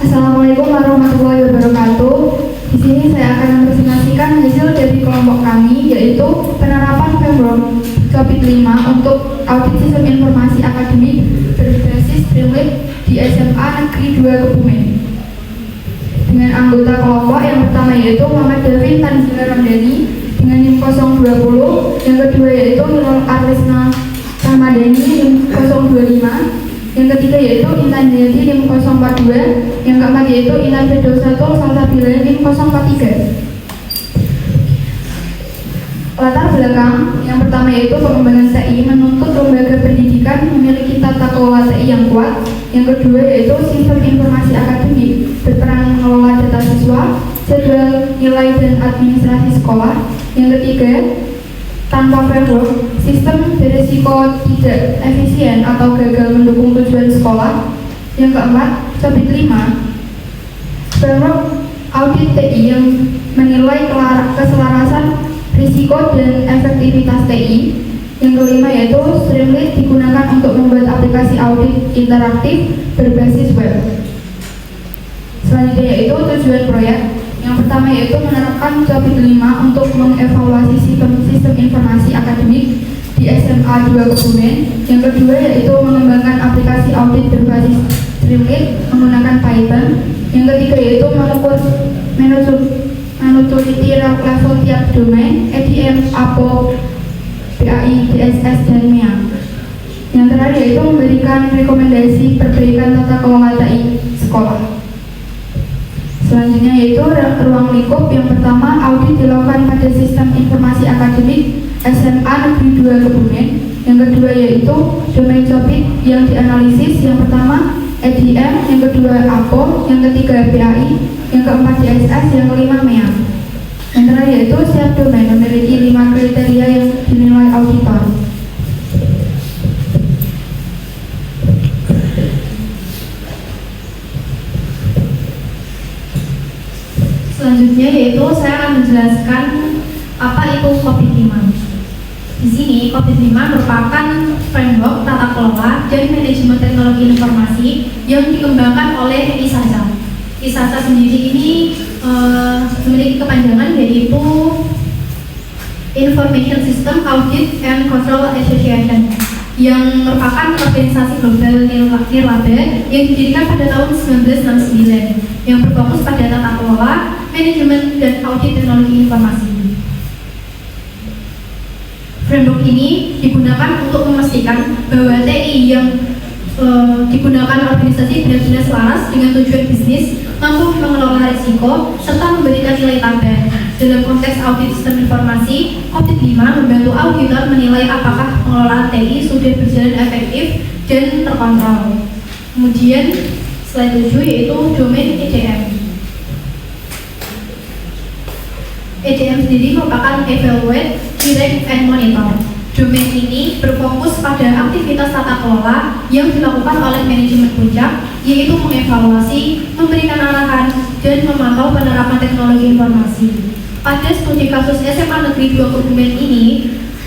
Assalamualaikum warahmatullahi wabarakatuh. Di sini saya akan mempresentasikan hasil dari kelompok kami, yaitu penerapan framework topik 5 untuk audit sistem informasi akademik berbasis Streamlit di SMA Negeri 2 Kebumen. Dengan anggota kelompok yang pertama yaitu Muhammad Davin Tanzila Ramdhani dengan NIM 020, yang kedua yaitu Nurul Arlisna Ramadhani NIM 025, yang ketiga yaitu Intan Hayati NIM 042, yang keempat yaitu Intan Firdausyatul Salsabila NIM 043. Latar belakang yang pertama yaitu pengembangan TI menuntut lembaga pendidikan memiliki tata kelola TI yang kuat. Yang kedua yaitu sistem informasi akademik berperan mengelola data siswa, jadwal, nilai, dan administrasi sekolah. Yang ketiga, tanpa framework, sistem beresiko tidak efisien atau gagal mendukung tujuan sekolah. Yang keempat, topik 5, framework audit TI yang menilai keselarasan risiko dan efektivitas TI. Yang kelima yaitu Streamlit digunakan untuk membuat aplikasi audit interaktif berbasis web. Selanjutnya yaitu tujuan proyek. Yang pertama yaitu menerapkan topik 5 untuk mengevaluasi sistem informasi akademik di SMA 2 Kebumen. Yang kedua yaitu mengembangkan aplikasi audit berbasis Streamlit menggunakan Python. Yang ketiga yaitu mengukur menuturity level tiap domain, EDM, APO, PAI, DSS, dan MEA. Yang terakhir yaitu memberikan rekomendasi perbaikan tata kelola TI sekolah. Selanjutnya yaitu ruang lingkup. Yang pertama, audit dilakukan pada sistem informasi akademik SMA Negeri 2 Kebumen. Yang kedua yaitu domain topik yang dianalisis. Yang pertama EDM, yang kedua APO, yang ketiga PAI, yang keempat DSS, yang kelima MEA. Yang terakhir yaitu setiap domain memiliki 5 kriteria yang dinilai auditor. Selanjutnya yaitu saya akan menjelaskan apa itu COVID-5. Di sini COVID-5 merupakan framework tata kelola dan manajemen teknologi informasi yang dikembangkan oleh ISASA. ISASA sendiri ini memiliki kepanjangan yaitu Information System Audit and Control Association, yang merupakan organisasi global nirlaba yang didirikan pada tahun 1969 yang berfokus pada tata kelola, manajemen, dan audit teknologi informasi. Framework ini digunakan untuk memastikan bahwa TI yang digunakan organisasi benar-benar selaras dengan tujuan bisnis, mampu mengelola risiko, serta memberikan nilai tambah. Dalam konteks audit sistem informasi, Audit 5 membantu auditor menilai apakah pengelolaan TI sudah berjalan efektif dan terkontrol. Kemudian, slide 7 yaitu domain EDM. EDM sendiri merupakan Evaluate, Direct, and Monitor. Domain ini berfokus pada aktivitas tata kelola yang dilakukan oleh manajemen puncak, yaitu mengevaluasi, memberikan arahan, dan memantau penerapan teknologi informasi. Pada studi kasus SMA Negeri 2 Kebumen ini,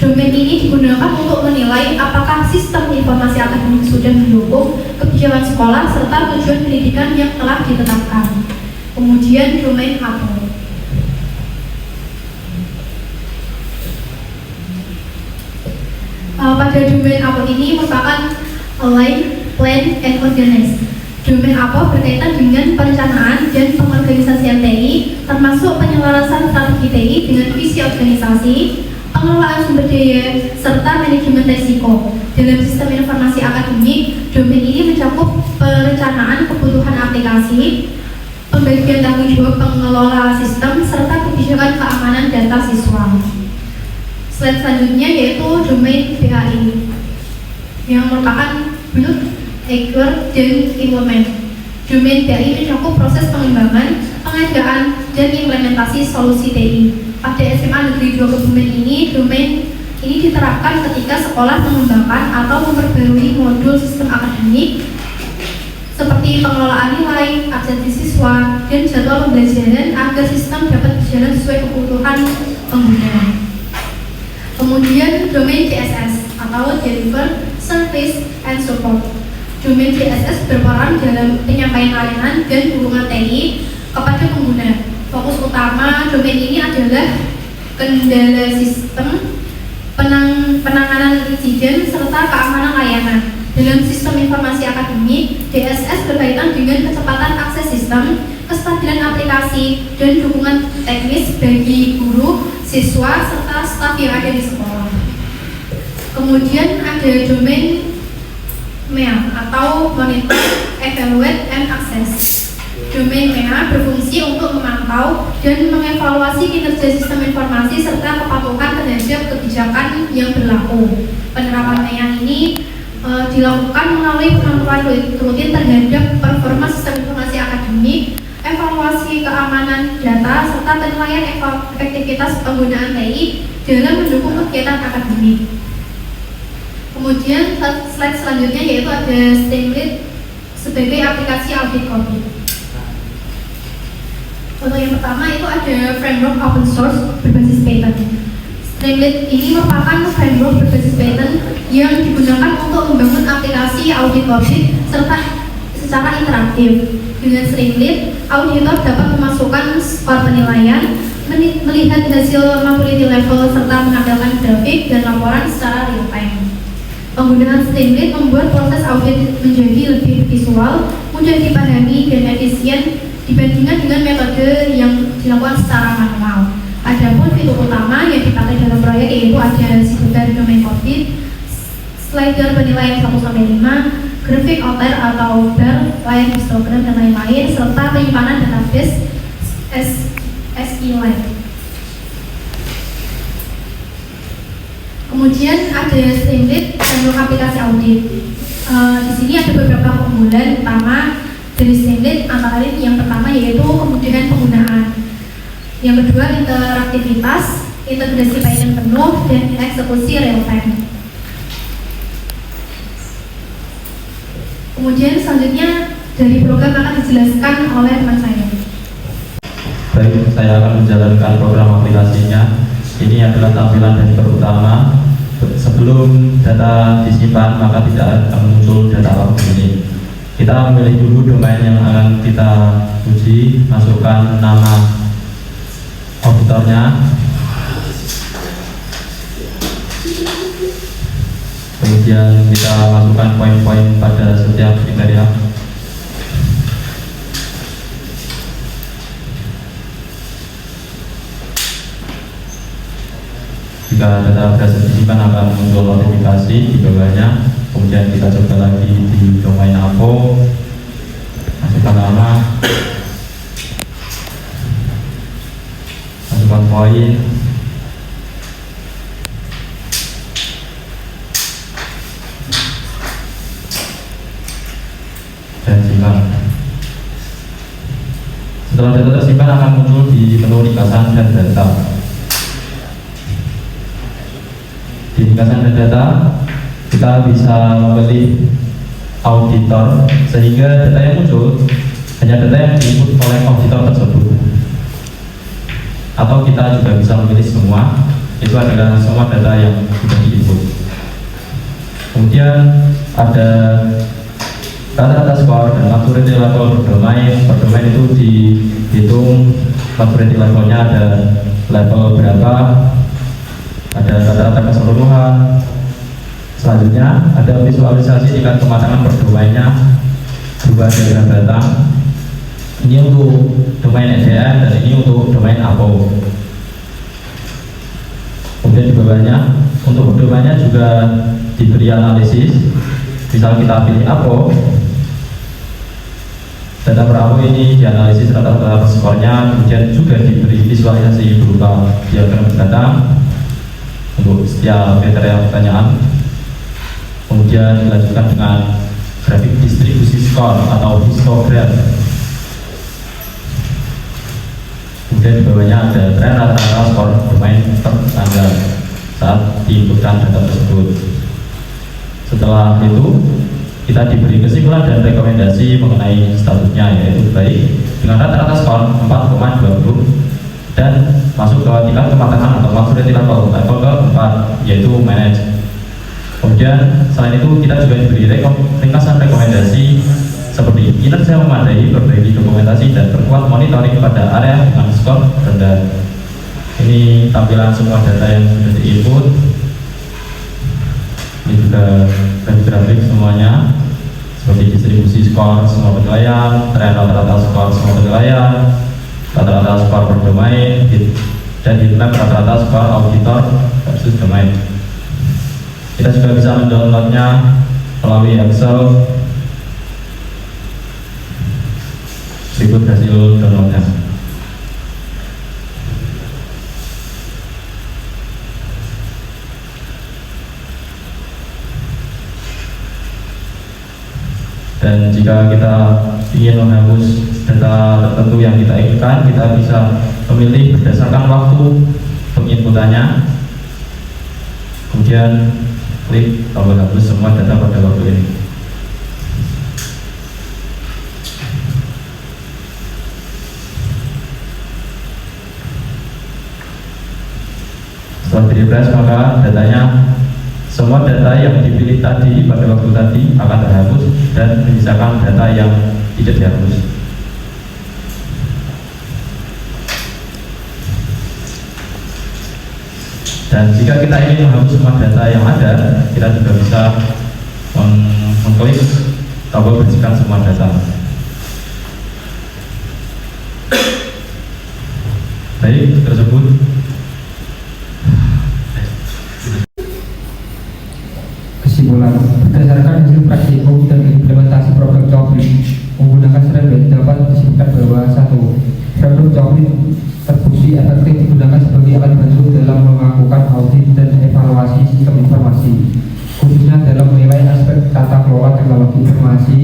domain ini digunakan untuk menilai apakah sistem informasi akademik sudah mendukung kebijakan sekolah serta tujuan pendidikan yang telah ditetapkan. Kemudian domain APO. Pada domain APO ini merupakan Align, Plan, and Organize. Domain APO berkaitan dengan perencanaan dan pengorganisasian TI, termasuk penyelarasan strategi TI dengan visi organisasi, pengelolaan sumber daya, serta manajemen risiko. Dalam sistem informasi akademik, domain ini mencakup perencanaan kebutuhan aplikasi, pembagian tanggung jawab pengelola sistem, serta kebijakan keamanan data siswa. Slide selanjutnya yaitu domain PAI yang merupakan build, acquire, dan implement. Domain PAI mencakup proses pengembangan, pengadaan, dan implementasi solusi TI. Pada SMA Negeri 2 Kebumen ini, domain ini diterapkan ketika sekolah mengembangkan atau memperbarui modul sistem akademik seperti pengelolaan nilai, absensi siswa, dan jadwal pembelajaran agar sistem dapat berjalan sesuai kebutuhan pengguna. Kemudian domain DSS atau Deliver, Service, and Support. Domain DSS berperan dalam penyampaian layanan dan dukungan TI kepada pengguna. Fokus utama domain ini adalah kendala sistem, penanganan insiden, serta keamanan layanan. Dalam sistem informasi akademik, DSS berkaitan dengan kecepatan akses sistem, kestabilan aplikasi, dan dukungan teknis bagi guru, siswa, serta staf yang ada di sekolah. Kemudian ada domain MEA atau Monitor, Evaluate, and Access. Domain MEA berfungsi untuk memantau dan mengevaluasi kinerja sistem informasi serta kepatuhan terhadap kebijakan yang berlaku. Penerapan MEA ini dilakukan melalui pemantauan rutin terhadap performa sistem informasi akademik, evaluasi keamanan data, serta penilaian efektivitas penggunaan TI dalam mendukung kegiatan akademik. Kemudian slide selanjutnya yaitu ada Streamlit sebagai aplikasi audit copy. Untuk yang pertama itu ada framework open source berbasis Python. Streamlit ini merupakan framework berbasis Python yang digunakan untuk membangun aplikasi audit copy serta secara interaktif. Dengan Streamlit, auditor dapat memasukkan skor penilaian, melihat hasil maturity level serta menampilkan grafik dan laporan secara real time. Penggunaan Streamlit membuat proses audit menjadi lebih visual, mudah dipahami, dan efisien dibandingkan dengan metode yang dilakukan secara manual. Adapun fitur utama yang dipakai dalam proyek yaitu ada sidebar domain copy, slider penilaian 1-5, grafik outer atau bar, layar histogram, dan lain-lain, serta penyimpanan database SQLite. Kemudian ada Streamlit framework aplikasi audit. Di sini ada beberapa keunggulan utama dari Streamlit, antara lain yang pertama yaitu kemudahan penggunaan. Yang kedua interaktivitas, integrasi Python penuh, dan eksekusi real time. Kemudian selanjutnya dari program akan dijelaskan oleh teman saya. Baik, saya akan menjalankan program aplikasinya. Ini adalah tampilan dari utama. Sebelum data disimpan, maka tidak akan muncul data apapun ini. Kita memilih dulu domain yang akan kita uji, masukkan nama auditornya, kemudian kita masukkan poin-poin pada setiap kriteria. Jika data berhasil disimpan akan muncul notifikasi di bawahnya. Kemudian kita coba lagi di domain APO, masukkan nama, masukkan poin, dan simpan. Setelah data tersimpan akan muncul di menu ringkasan dan data. Di ringkasan dan data kita bisa memilih auditor sehingga data yang muncul hanya data yang diinput oleh auditor tersebut. Atau kita juga bisa memilih semua, itu adalah semua data yang sudah diinput. Kemudian ada rata-rata skor dan maturity level berdomain. Berdomain itu dihitung maturity levelnya ada level berapa, ada rata-rata keseluruhan. Selanjutnya ada visualisasi tingkat kematangan berdomainnya, berubah diagram batang. Ini untuk domain SDN dan ini untuk domain APO. Kemudian di bawahnya untuk domainnya juga diberi analisis. Misal kita pilih APO, data per APO ini dianalisis rata-rata skornya, kemudian juga diberi visualisasi berupa diagram batang untuk setiap kriteria pertanyaan. Kemudian dilanjutkan dengan grafik distribusi skor atau histogram. Kemudian di bawahnya ada tren rata-rata skor domain per tanggal saat diinputkan data tersebut. Setelah itu kita diberi kesimpulan dan rekomendasi mengenai statusnya, yaitu baik dengan rata-rata skor 4,20 dan masuk ke tingkat kematangan atau maturity level keempat, yaitu manage. Kemudian selain itu kita juga diberi ringkasan rekomendasi seperti kinerja memadai, perbaiki dokumentasi, dan perkuat monitoring pada area dengan skor rendah. Ini tampilan semua data yang sudah di-input. Ini juga grafik semuanya seperti distribusi skor semua penilaian, tren rata-rata skor semua penilaian, rata-rata skor per domain, dan heatmap rata-rata skor auditor versus domain. Kita juga bisa mendownloadnya melalui Excel. Berikut hasil downloadnya. Dan jika kita ingin menghapus data tertentu yang kita inginkan, kita bisa memilih berdasarkan waktu penginputannya, kemudian klik tombol hapus semua data pada waktu ini. Setelah di-refresh, maka datanya, semua data yang dipilih tadi pada waktu tadi akan terhapus dan menyisakan data yang tidak dihapus. Dan jika kita ingin menghapus semua data yang ada, kita juga bisa mengklik tombol bersihkan semua data. Baik, tersebut kesimpulan. Berdasarkan hasil praktikum dan implementasi produk Coklit menggunakan Snapback, dapat disimpulkan bahwa 1. Produk Coklit terbukti efektif digunakan sebagai alat bantu dalam melakukan audit dan evaluasi sistem informasi, khususnya dalam menilai aspek tata kelola teknologi informasi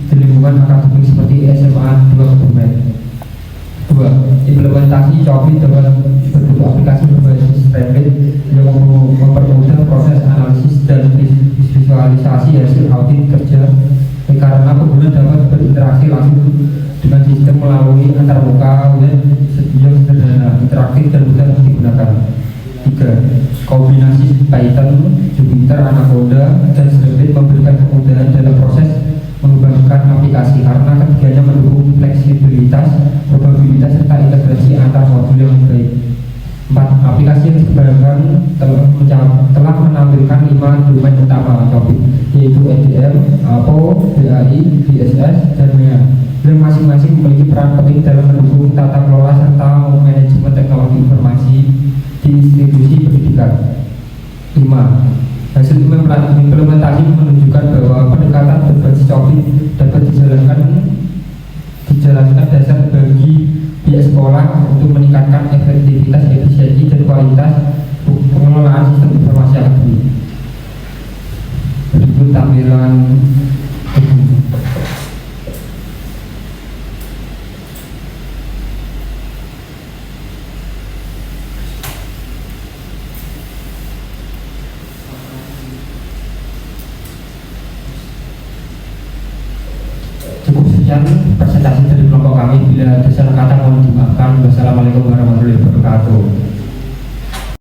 di lingkungan akademik seperti SMA 2 Kebumen. 2. Implementasi Coklit dapat bentuk aplikasi berbasis Snapback yang mempermudah proses analisis dan visualisasi hasil audit kerja, karena pengguna dapat berinteraksi langsung dengan sistem melalui antarmuka web yang sederhana, interaktif, dan mudah digunakan. 3. Kombinasi Python, Jupyter, Anaconda, dan Snapback memberikan kemudahan dalam proses mengembangkan aplikasi karena ketiganya mendukung fleksibilitas, probabilitas, serta integrasi antar modul yang baik. 4. Aplikasi yang dikembangkan telah menampilkan 5 domain utama Coklit, yaitu EDM, APO, BAI, DSS, dan MEA, yang masing-masing memiliki peran penting dalam mendukung tata kelola serta manajemen teknologi informasi di institusi pendidikan. 5. Hasil implementasi menunjukkan bahwa pendekatan berbasis Coklit dapat dijalankan dasar bagi pihak sekolah untuk meningkatkan efektivitas, efisiensi, dan kualitas pengelolaan sistem informasi akademik. Berikut tampilan cukup. Sekian presentasi dari kelompok kami. Bila ada salah kata mohon dimaafkan. Wassalamualaikum warahmatullahi wabarakatuh.